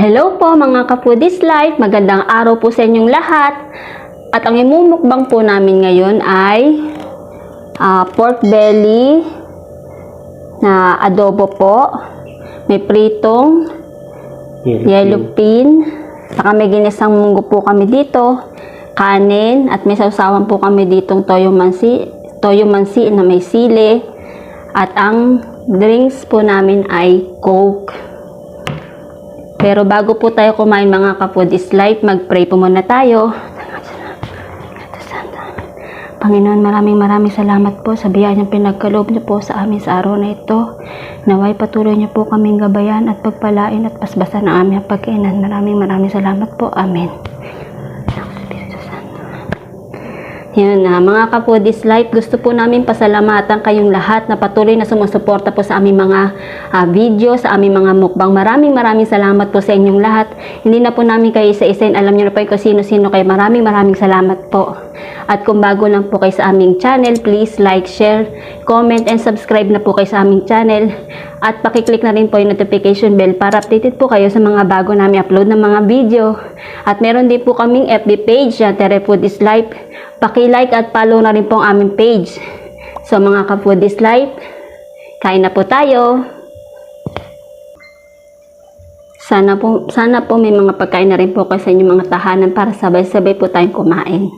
Hello po mga ka-Foodies Life, magandang araw po sa inyong lahat. At ang imumukbang po namin ngayon ay pork belly na adobo po. May pritong yellow bean, saka may ginisang munggo po kami dito, kanin, at may sausawan po kami ditong toyo mansi na may sili. At ang drinks po namin ay Coke. Pero bago po tayo kumain mga ka-Foodies Life, mag-pray po muna tayo. Panginoon, maraming salamat po sa biyayang pinagkaloob niyo po sa amin sa araw na ito. Naway patuloy niyo po kaming gabayan at pagpalain at pasbasan ng aming pagkainan. Maraming salamat po. Amen. Yan na, mga ka-Foodies Life, gusto po namin pasalamatan kayong lahat na patuloy na sumusuporta po sa aming mga video, sa aming mga mukbang. Maraming salamat po sa inyong lahat. Hindi na po namin kayo isa-isain. Alam niyo na po kung sino-sino kayo. Maraming salamat po. At kung bago lang po kayo sa aming channel, please like, share, comment, and subscribe na po kayo sa aming channel. At pakiclick na rin po yung notification bell para updated po kayo sa mga bago namin upload ng mga video. At meron din po kaming FB page, Tere Foodies Life. Paki-like at follow na rin po ang aming page. So mga ka-Foodies Life, kain na po tayo. Sana po may mga pagkain na rin po kayo sa inyong mga tahanan para sabay-sabay po tayong kumain.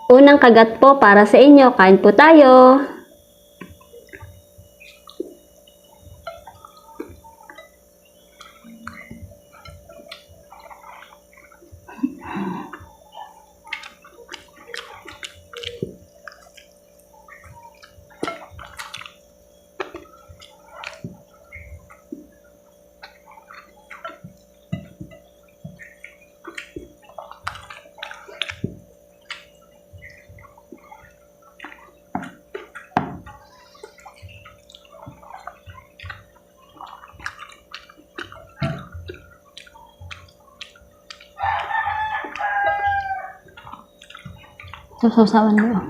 Unang kagat po para sa inyo, kain po tayo. Sausawan mo.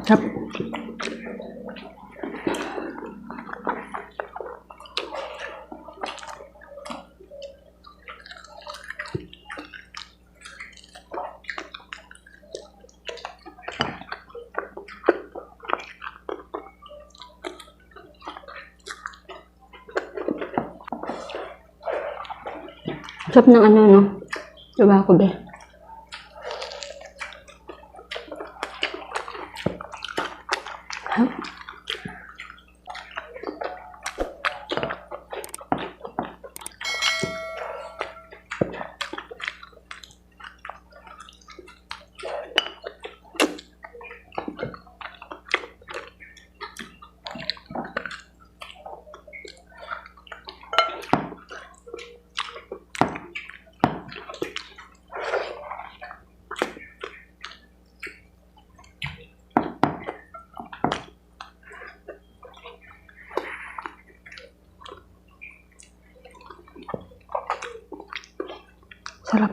Sarap. Sarap ng ano, no? Diba ako, be? Huh? Sarap.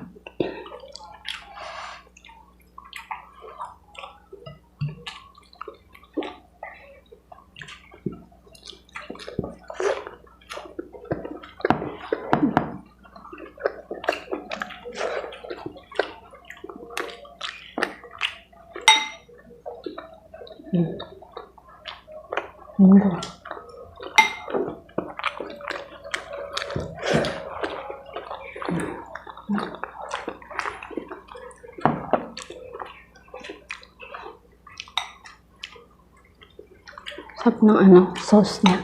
Sarap ng ano, sauce niya.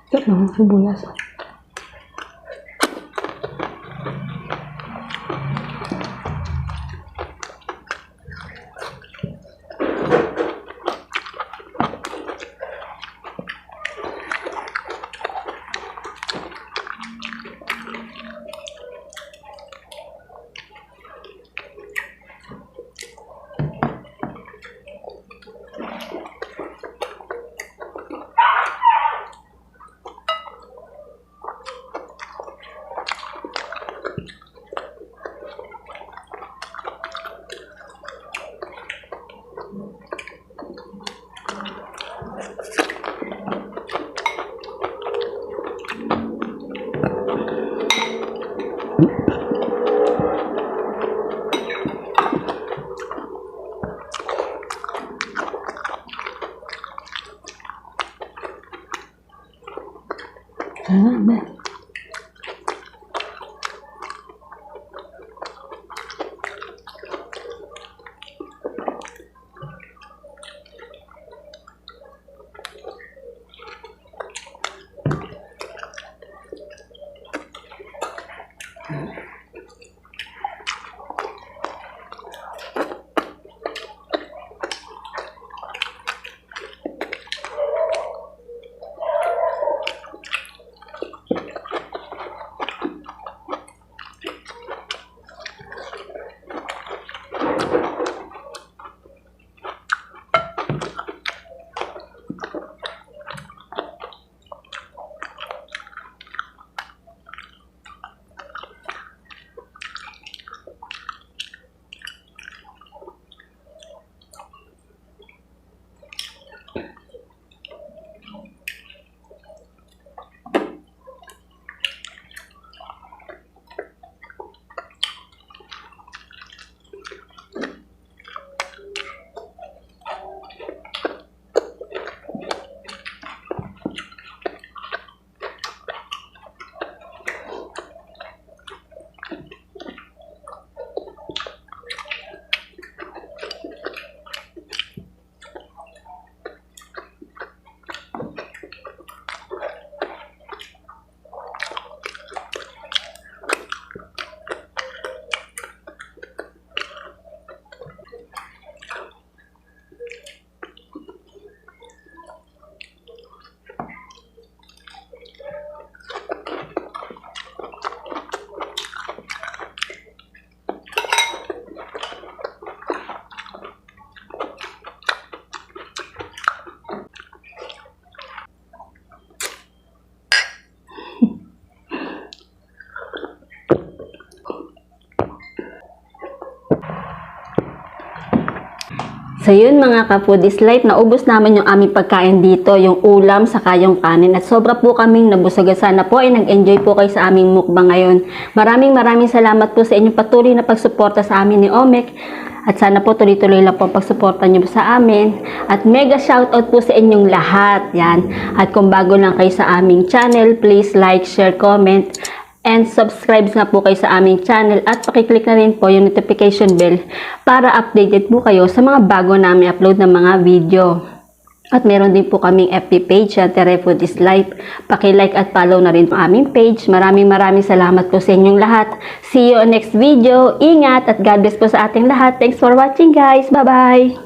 Sarap ng sibuyas. So yun mga ka-foodies life, naubos naman yung aming pagkain dito, yung ulam saka yung kanin. At sobra po kaming nabusog. Sana po ay nag-enjoy po kayo sa aming mukbang ngayon. Maraming salamat po sa inyong patuloy na pagsuporta sa amin ni Omek. At sana po tuloy-tuloy lang po ang pagsuporta nyo sa amin. At mega shoutout po sa inyong lahat. Yan. At kung bago lang kayo sa aming channel, please like, share, comment, and subscribe nga po kayo sa aming channel at pakiclick na rin po yung notification bell para updated po kayo sa mga bago namin upload ng mga video. At meron din po kaming FB page, Tere Food is Life. Paki-like at follow na rin po aming page. Maraming salamat po sa inyong lahat. See you on next video. Ingat at God bless po sa ating lahat. Thanks for watching guys. Bye-bye!